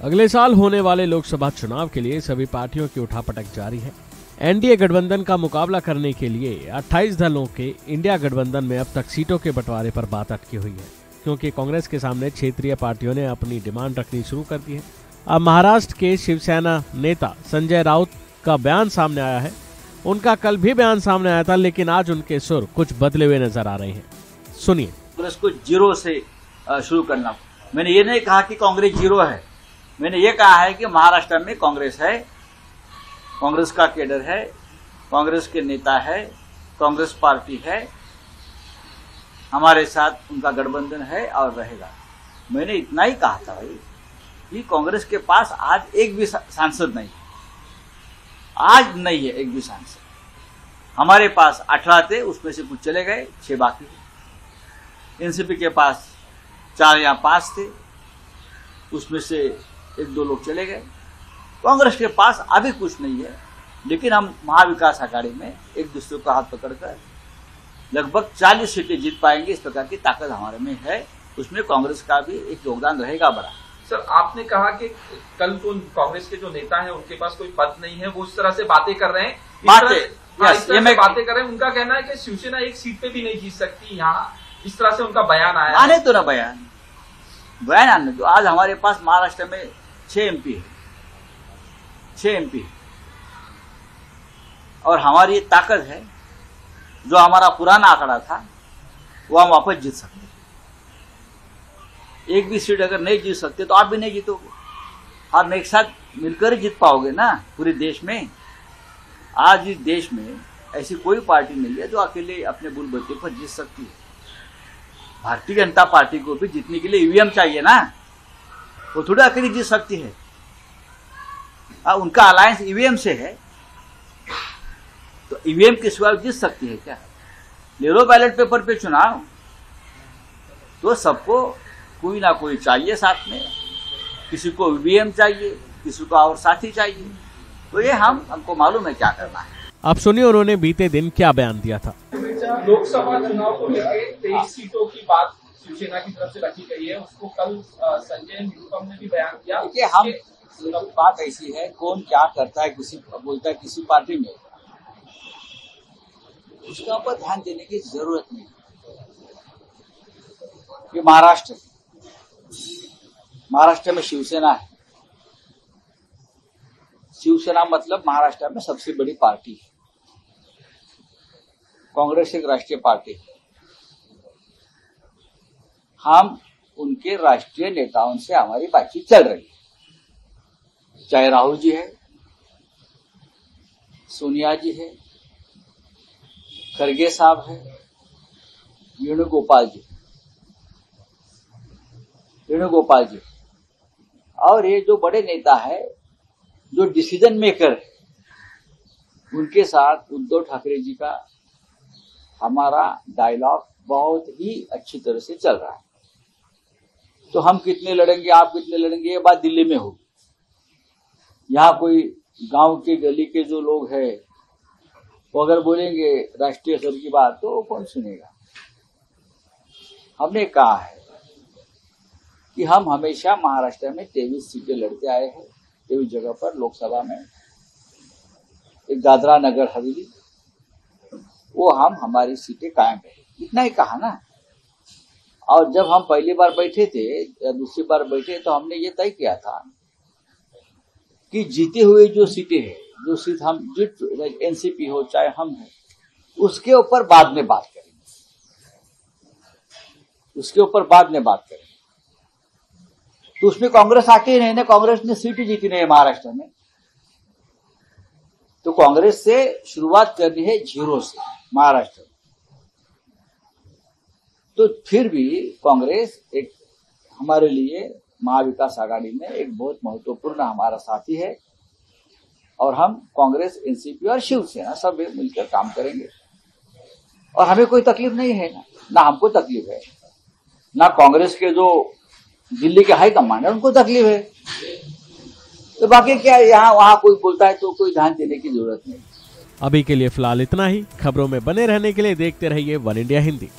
अगले साल होने वाले लोकसभा चुनाव के लिए सभी पार्टियों की उठापटक जारी है। एनडीए गठबंधन का मुकाबला करने के लिए 28 दलों के इंडिया गठबंधन में अब तक सीटों के बंटवारे पर बात अटकी हुई है, क्योंकि कांग्रेस के सामने क्षेत्रीय पार्टियों ने अपनी डिमांड रखनी शुरू कर दी है। अब महाराष्ट्र के शिवसेना नेता संजय राउत का बयान सामने आया है। उनका कल भी बयान सामने आया था, लेकिन आज उनके सुर कुछ बदले हुए नजर आ रहे हैं। सुनिए। कांग्रेस को जीरो से शुरू करना। मैंने ये नहीं कहा कि कांग्रेस जीरो है, मैंने ये कहा है कि महाराष्ट्र में कांग्रेस है, कांग्रेस का कैडर है, कांग्रेस के नेता है, कांग्रेस पार्टी है, हमारे साथ उनका गठबंधन है और रहेगा। मैंने इतना ही कहा था भाई कि कांग्रेस के पास आज एक भी सांसद नहीं है, आज नहीं है एक भी सांसद। हमारे पास 18 थे, उसमें से कुछ चले गए, 6 बाकी थे। एनसीपी के पास 4 या 5 थे, उसमें से 1-2 लोग चले गए। कांग्रेस के पास अभी कुछ नहीं है, लेकिन हम महाविकास अघाड़ी में एक दूसरे को हाथ पकड़कर लगभग 40 सीटें जीत पाएंगे। इस प्रकार की ताकत हमारे में है, उसमें कांग्रेस का भी एक योगदान रहेगा बड़ा। सर, आपने कहा कि कल तो कांग्रेस के जो नेता हैं उनके पास कोई पद नहीं है, वो उस तरह से बातें कर रहे हैं, बातें कर रहे हैं। उनका कहना है कि शिवसेना एक सीट पे भी नहीं जीत सकती यहाँ, इस तरह से उनका बयान आया। आने तो ना बयान आने तो। आज हमारे पास महाराष्ट्र में 6 एमपी है, 6 एमपी, और हमारी ये ताकत है, जो हमारा पुराना आंकड़ा था वो हम वापस जीत सकते हैं। एक भी सीट अगर नहीं जीत सकते तो आप भी नहीं जीतोगे, आप एक साथ मिलकर ही जीत पाओगे ना पूरे देश में। आज इस देश में ऐसी कोई पार्टी नहीं है जो अकेले अपने बलबूते पर जीत सकती है। भारतीय जनता पार्टी को भी जीतने के लिए ईवीएम चाहिए ना, वो थोड़ा अकेले जीत सकती है। उनका अलायंस ईवीएम से है, तो ईवीएम के सिवा जीत सकती है क्या? ले लो बैलेट पेपर पे चुनाव, तो सबको कोई ना कोई चाहिए साथ में, किसी को ईवीएम चाहिए, किसी को और साथी चाहिए। तो ये हमको मालूम है क्या करना है। आप सुनिए उन्होंने बीते दिन क्या बयान दिया था। लोकसभा चुनाव को लेकर 23 सीटों की बात शिवसेना की तरफ से रखी गई है, उसको कल संजय निरुपम ने भी बयान दिया। देखिए, हम बात ऐसी है, कौन क्या करता है, किसी बोलता है किसी पार्टी में, उसके ऊपर ध्यान देने की जरूरत नहीं। ये महाराष्ट्र में शिवसेना है। शिवसेना मतलब महाराष्ट्र में सबसे बड़ी पार्टी है। कांग्रेस एक राष्ट्रीय पार्टी है। हम उनके राष्ट्रीय नेताओं से हमारी बातचीत चल रही है, चाहे राहुल जी है, सोनिया जी है, खरगे साहब है, वेणुगोपाल जी, और ये जो बड़े नेता है, जो डिसीजन मेकर है, उनके साथ उद्धव ठाकरे जी का हमारा डायलॉग बहुत ही अच्छी तरह से चल रहा है। तो हम कितने लड़ेंगे, आप कितने लड़ेंगे, ये बात दिल्ली में होगी। यहाँ कोई गांव के गली के जो लोग हैं, वो अगर बोलेंगे राष्ट्रीय स्तर की बात, तो कौन सुनेगा। हमने कहा है कि हम हमेशा महाराष्ट्र में 23 सीटें लड़ते आए हैं, 23 जगह पर लोकसभा में, एक दादरा नगर हवेली, वो हम हमारी सीटें कायम रहे, इतना ही कहा ना। और जब हम पहली बार बैठे थे या दूसरी बार बैठे, तो हमने ये तय किया था कि जीते हुए जो सीटें हैं, जो सीट हम जीत, एनसीपी हो चाहे हम हैं, उसके ऊपर बाद में बात करेंगे, तो उसमें कांग्रेस आके ही नहीं ना, कांग्रेस ने सीटें जीती नहीं है महाराष्ट्र में, तो कांग्रेस से शुरुआत करनी है जीरो से महाराष्ट्र में। तो फिर भी कांग्रेस एक हमारे लिए महाविकास आघाड़ी में एक बहुत महत्वपूर्ण हमारा साथी है, और हम कांग्रेस, एनसीपी और शिवसेना सब मिलकर काम करेंगे। और हमें कोई तकलीफ नहीं है ना हमको तकलीफ है, ना कांग्रेस के जो दिल्ली के हाई कमांड है उनको तकलीफ है। तो बाकी क्या, यहाँ वहाँ कोई बोलता है तो कोई ध्यान देने की जरूरत नहीं। अभी के लिए फिलहाल इतना ही। खबरों में बने रहने के लिए देखते रहिए वन इंडिया हिंदी।